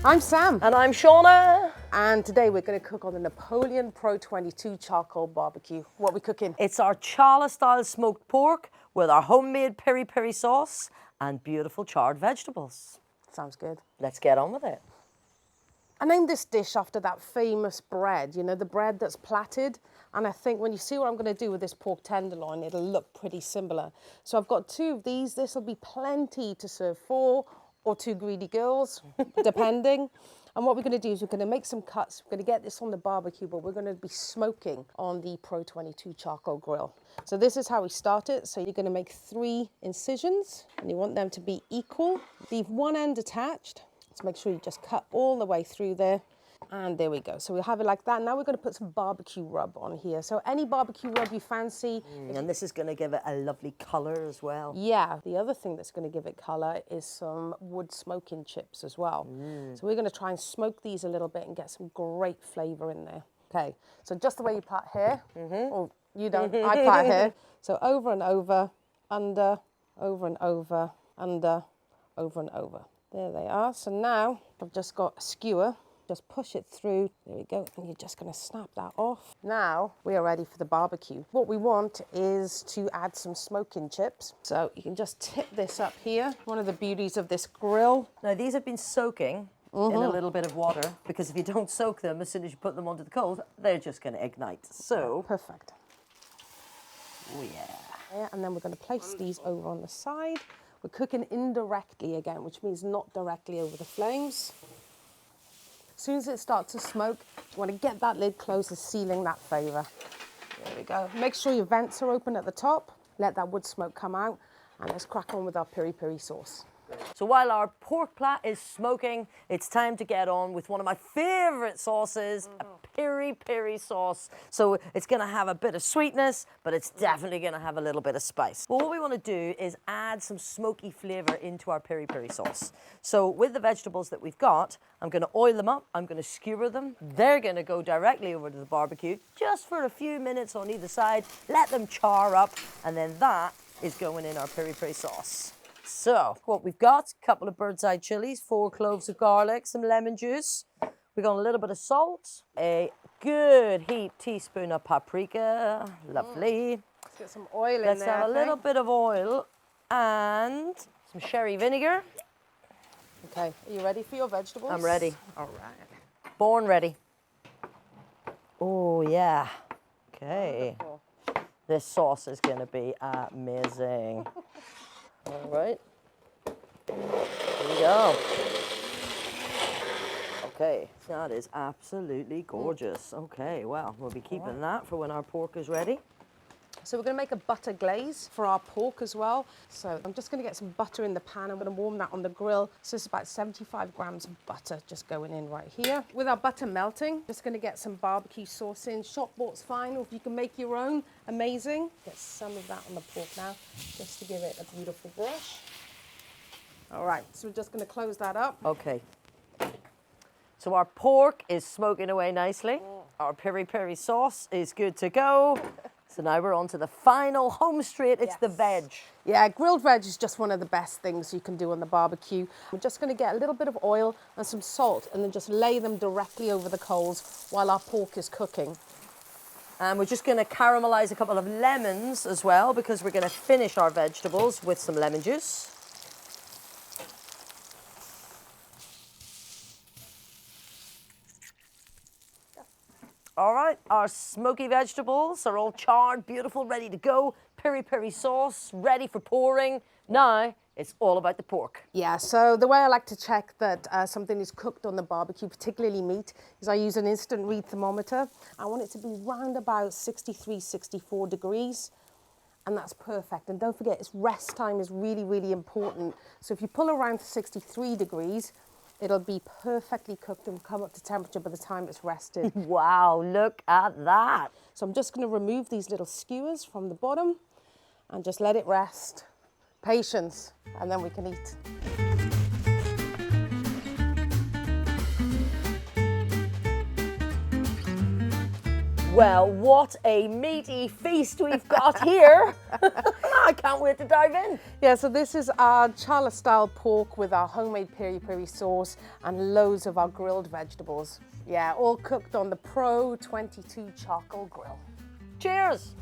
I'm Sam. And I'm Shauna. And today we're going to cook on the Napoleon Pro 22 charcoal barbecue. What are we cooking? It's our Chala-style smoked pork with our homemade peri-peri sauce and beautiful charred vegetables. Sounds good. Let's get on with it. I named this dish after that famous bread, you know, the bread that's plaited. And I think when you see what I'm going to do with this pork tenderloin, it'll look pretty similar. So I've got 2 of these. This will be plenty to serve 4 or 2 greedy girls, depending. And what we're going to do is we're going to make some cuts. We're going to get this on the barbecue, but we're going to be smoking on the Pro 22 charcoal grill. So this is how we start it. So you're going to make 3 incisions, and you want them to be equal. Leave one end attached. Let's make sure you just cut all the way through there. And there we go. So we'll have it like that. Now we're going to put some barbecue rub on here. So any barbecue rub you fancy. And this is going to give it a lovely colour as well. Yeah. The other thing that's going to give it colour is some wood smoking chips as well. So we're going to try and smoke these a little bit and get some great flavour in there. Okay. So just the way you plait hair. Or you don't. I plait hair. So over and over, under, over and over, under, over and over. There they are. So now I've just got a skewer. Just push it through. There we go. And you're just going to snap that off. Now we are ready for the barbecue. What we want is to add some smoking chips. So you can just tip this up here. One of the beauties of this grill. Now these have been soaking in a little bit of water, because if you don't soak them, as soon as you put them onto the coals, they're just going to ignite. So perfect. Oh yeah. Yeah, and then we're going to place these over on the side. We're cooking indirectly again, which means not directly over the flames. As soon as it starts to smoke, you want to get that lid closed and sealing that flavour. There we go. Make sure your vents are open at the top. Let that wood smoke come out. And let's crack on with our peri-peri sauce. So while our pork plat is smoking, it's time to get on with one of my favourite sauces, a peri-peri sauce. So it's going to have a bit of sweetness, but it's definitely going to have a little bit of spice. Well, what we want to do is add some smoky flavour into our peri-peri sauce. So with the vegetables that we've got, I'm going to oil them up, I'm going to skewer them. They're going to go directly over to the barbecue, just for a few minutes on either side. Let them char up, and then that is going in our peri-peri sauce. So what we've got, a couple of bird's eye chillies, 4 cloves of garlic, some lemon juice. We've got a little bit of salt, a good heaped teaspoon of paprika, lovely. Let's get some oil in there. Let's have a little bit of oil and some sherry vinegar. Okay, are you ready for your vegetables? I'm ready. All right. Born ready. Oh yeah, okay. Wonderful. This sauce is going to be amazing. All right, here we go. Okay, that is absolutely gorgeous. Okay, well, we'll be keeping that for when our pork is ready. So we're going to make a butter glaze for our pork as well. So I'm just going to get some butter in the pan. I'm going to warm that on the grill. So it's about 75 grams of butter just going in right here. With our butter melting, just going to get some barbecue sauce in. Shop bought's fine, or if you can make your own, amazing. Get some of that on the pork now, just to give it a beautiful brush. All right, so we're just going to close that up. Okay. So our pork is smoking away nicely. Our peri-peri sauce is good to go. So now we're on to the final home straight. It's the veg. Yeah, grilled veg is just one of the best things you can do on the barbecue. We're just going to get a little bit of oil and some salt and then just lay them directly over the coals while our pork is cooking. And we're just going to caramelize a couple of lemons as well, because we're going to finish our vegetables with some lemon juice. All right, our smoky vegetables are all charred, beautiful, ready to go. Peri-peri sauce, ready for pouring. Now, it's all about the pork. Yeah, so the way I like to check that something is cooked on the barbecue, particularly meat, is I use an instant read thermometer. I want it to be round about 63, 64 degrees. And that's perfect. And don't forget, its rest time is really, really important. So if you pull around 63 degrees, it'll be perfectly cooked and come up to temperature by the time it's rested. Wow, look at that. So I'm just going to remove these little skewers from the bottom and just let it rest. Patience, and then we can eat. Well, what a meaty feast we've got here. I can't wait to dive in. Yeah, so this is our Chala-style pork with our homemade peri-peri sauce and loads of our grilled vegetables. Yeah, all cooked on the Pro 22 charcoal grill. Cheers.